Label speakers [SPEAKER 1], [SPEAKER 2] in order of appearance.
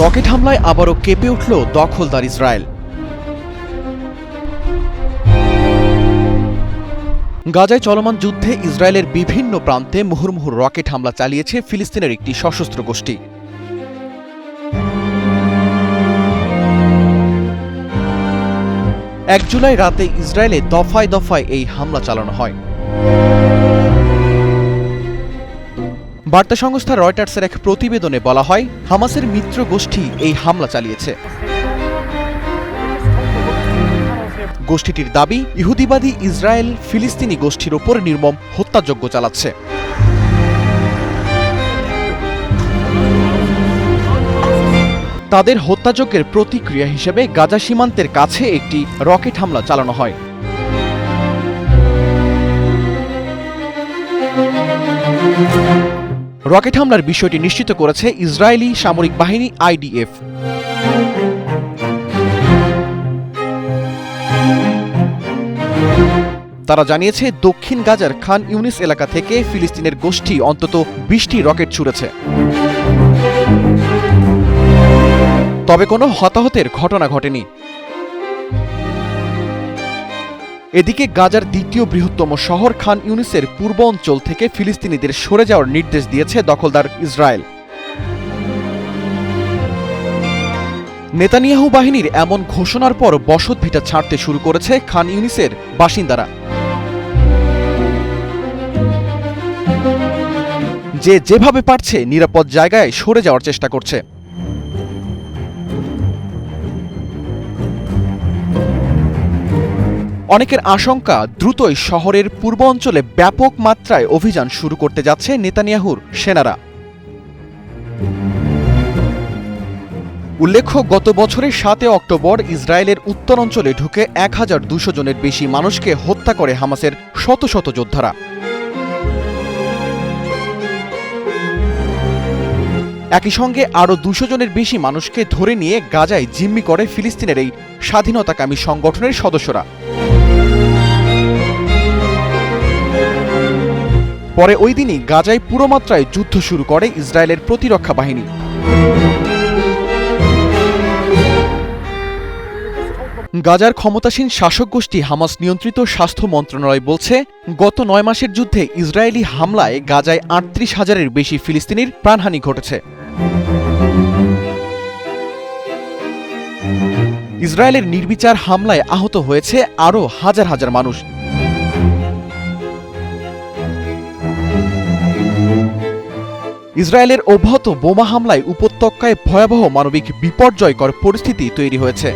[SPEAKER 1] Rocket হামলায় আবারও কেঁপে উঠল দখলদার ইসরায়েল। গাজায় চলমান যুদ্ধে ইসরায়েলের বিভিন্ন প্রান্তে মুহুর্মুহু রকেট হামলা চালিয়েছে ফিলিস্তিনের একটি সশস্ত্র গোষ্ঠী। ১ জুলাই রাতে ইসরায়েলে দফায় দফায় এই হামলা চালানো হয়। বার্তা সংস্থা রয়টার্সের এক প্রতিবেদনে বলা হয়, হামাসের মিত্র গোষ্ঠী এই হামলা চালিয়েছে। গোষ্ঠীটির দাবি, ইহুদিবাদী ইসরায়েল ফিলিস্তিনি গোষ্ঠীর ওপর নির্মম হত্যাযজ্ঞ চালাচ্ছে। তাদের হত্যাযজ্ঞের প্রতিক্রিয়া হিসেবে গাজা সীমান্তের কাছে একটি রকেট হামলা চালানো হয়। রকেট হামলার বিষয়টি নিশ্চিত করেছে ইসরায়েলি সামরিক বাহিনী IDF। তারা জানিয়েছে, দক্ষিণ গাজার খান ইউনিস এলাকা থেকে ফিলিস্তিনের গোষ্ঠী অন্তত ২০টি রকেট ছুড়েছে। তবে কোনো হতাহতের ঘটনা ঘটেনি। এদিকে গাজার দ্বিতীয় বৃহত্তম শহর খান ইউনিসের পূর্ব অঞ্চল থেকে ফিলিস্তিনিদের সরে যাওয়ার নির্দেশ দিয়েছে দখলদার ইসরায়েল। নেতানিয়াহু বাহিনীর এমন ঘোষণার পর বসতভিটা ছাড়তে শুরু করেছে খান ইউনিসের বাসিন্দারা। যে যেভাবে পারছে নিরাপদ জায়গায় সরে যাওয়ার চেষ্টা করছে। অনেকের আশঙ্কা, দ্রুতই শহরের পূর্ব অঞ্চলে ব্যাপক মাত্রায় অভিযান শুরু করতে যাচ্ছে নেতানিয়াহুর সেনারা। উল্লেখ্য, গত বছরের ৭ অক্টোবর ইসরায়েলের উত্তর অঞ্চলে ঢুকে ১,২০০ জনের বেশি মানুষকে হত্যা করে হামাসের শত শত যোদ্ধারা। একই সঙ্গে আরও ২০০ জনের বেশি মানুষকে ধরে নিয়ে গাজায় জিম্মি করে ফিলিস্তিনের এই স্বাধীনতাকামী সংগঠনের সদস্যরা। পরে ওই দিনই গাজায় পুরোমাত্রায় যুদ্ধ শুরু করে ইসরায়েলের প্রতিরক্ষা বাহিনী। গাজার ক্ষমতাসীন শাসক গোষ্ঠী হামাস নিয়ন্ত্রিত স্বাস্থ্য মন্ত্রণালয় বলছে, গত ৯ মাসের যুদ্ধে ইসরায়েলি হামলায় গাজায় ৩৮,০০০-এর বেশি ফিলিস্তিনির প্রাণহানি ঘটেছে। ইসরায়েলের নির্বিচার হামলায় আহত হয়েছে আরও হাজার হাজার মানুষ। ইসরায়েলের অব্যাহত বোমা হামলায় উপত্যকায় ভয়াবহ মানবিক বিপর্যয়কর পরিস্থিতি তৈরি হয়েছে।